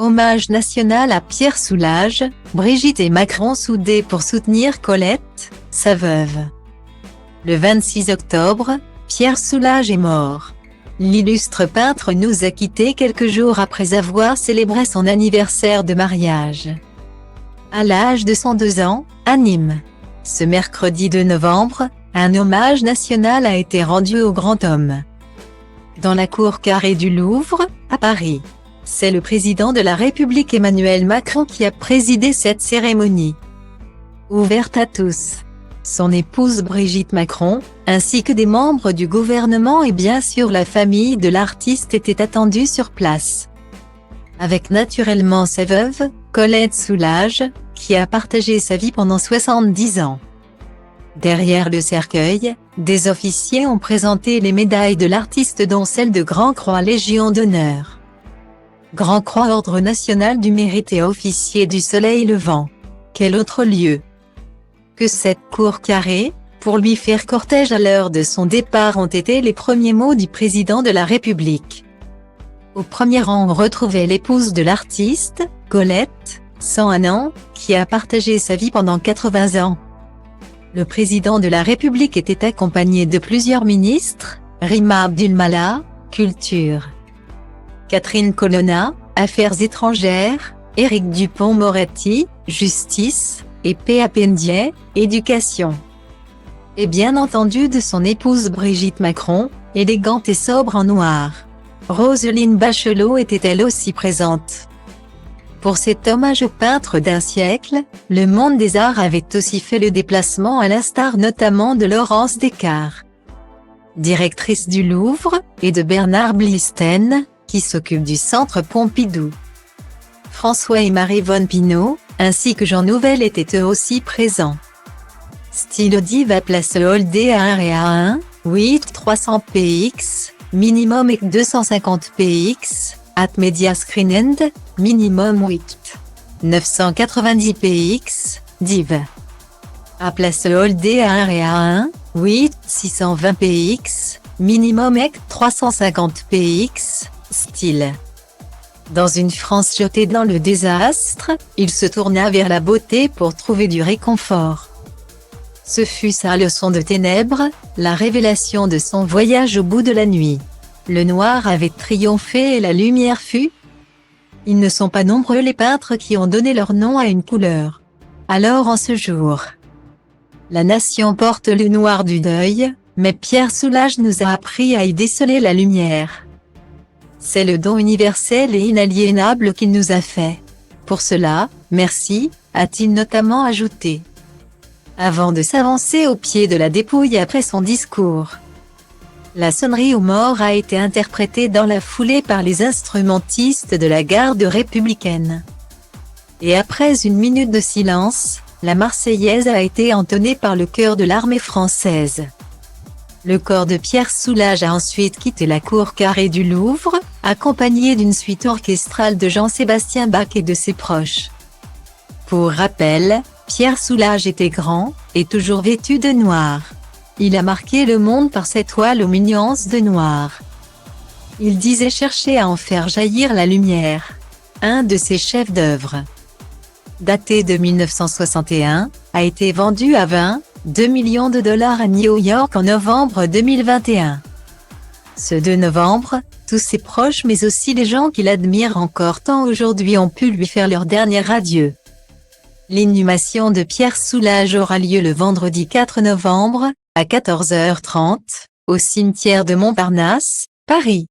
Hommage national à Pierre Soulages, Brigitte et Macron soudés pour soutenir Colette, sa veuve. Le 26 octobre, Pierre Soulages est mort. L'illustre peintre nous a quittés quelques jours après avoir célébré son anniversaire de mariage. À l'âge de 102 ans, à Nîmes. Ce mercredi 2 novembre, un hommage national a été rendu au grand homme. Dans la cour carrée du Louvre, à Paris. C'est le président de la République Emmanuel Macron qui a présidé cette cérémonie. Ouverte à tous. Son épouse Brigitte Macron, ainsi que des membres du gouvernement et bien sûr la famille de l'artiste étaient attendus sur place. Avec naturellement sa veuve, Colette Soulages, qui a partagé sa vie pendant 70 ans. Derrière le cercueil, des officiers ont présenté les médailles de l'artiste dont celle de Grand Croix Légion d'honneur. Grand Croix Ordre national du mérite et officier du soleil levant. Quel autre lieu que cette cour carrée, pour lui faire cortège à l'heure de son départ ont été les premiers mots du président de la République. Au premier rang on retrouvait l'épouse de l'artiste, Colette, 101 ans, qui a partagé sa vie pendant 80 ans. Le président de la République était accompagné de plusieurs ministres, Rima Abdul-Malak, Culture. Catherine Colonna, Affaires étrangères, Éric Dupond-Moretti, Justice, et P.A. Ndiaye, Éducation. Et bien entendu de son épouse Brigitte Macron, élégante et sobre en noir. Roselyne Bachelot était elle aussi présente. Pour cet hommage au peintre d'un siècle, le monde des arts avait aussi fait le déplacement à l'instar notamment de Laurence Descartes, directrice du Louvre, et de Bernard Blisten, qui s'occupe du Centre Pompidou. François et Marie-Vonne Pinault, ainsi que Jean Nouvel étaient eux aussi présents. Stylo Diva place Holdé à 1 et à 1, 8 300 px, minimum et 250 px, at Media Screen End, minimum 8 990 px, div. À place Holdé à 1 et à 1, 8 620 px, minimum et 350 px, style. Dans une France jetée dans le désastre, il se tourna vers la beauté pour trouver du réconfort. Ce fut sa leçon de ténèbres, la révélation de son voyage au bout de la nuit. Le noir avait triomphé et la lumière fut. Ils ne sont pas nombreux les peintres qui ont donné leur nom à une couleur. Alors en ce jour, la nation porte le noir du deuil, mais Pierre Soulages nous a appris à y déceler la lumière. C'est le don universel et inaliénable qu'il nous a fait. Pour cela, merci, a-t-il notamment ajouté. Avant de s'avancer au pied de la dépouille après son discours. La sonnerie aux morts a été interprétée dans la foulée par les instrumentistes de la garde républicaine. Et après une minute de silence, la Marseillaise a été entonnée par le chœur de l'armée française. Le corps de Pierre Soulages a ensuite quitté la cour carrée du Louvre, accompagné d'une suite orchestrale de Jean-Sébastien Bach et de ses proches. Pour rappel, Pierre Soulages était grand, et toujours vêtu de noir. Il a marqué le monde par ses toiles aux nuances de noir. Il disait chercher à en faire jaillir la lumière. Un de ses chefs-d'œuvre, daté de 1961, a été vendu à 22 millions de dollars à New York en novembre 2021. Ce 2 novembre, tous ses proches mais aussi les gens qui l'admirent encore tant aujourd'hui ont pu lui faire leur dernier adieu. L'inhumation de Pierre Soulages aura lieu le vendredi 4 novembre, à 14h30, au cimetière de Montparnasse, Paris.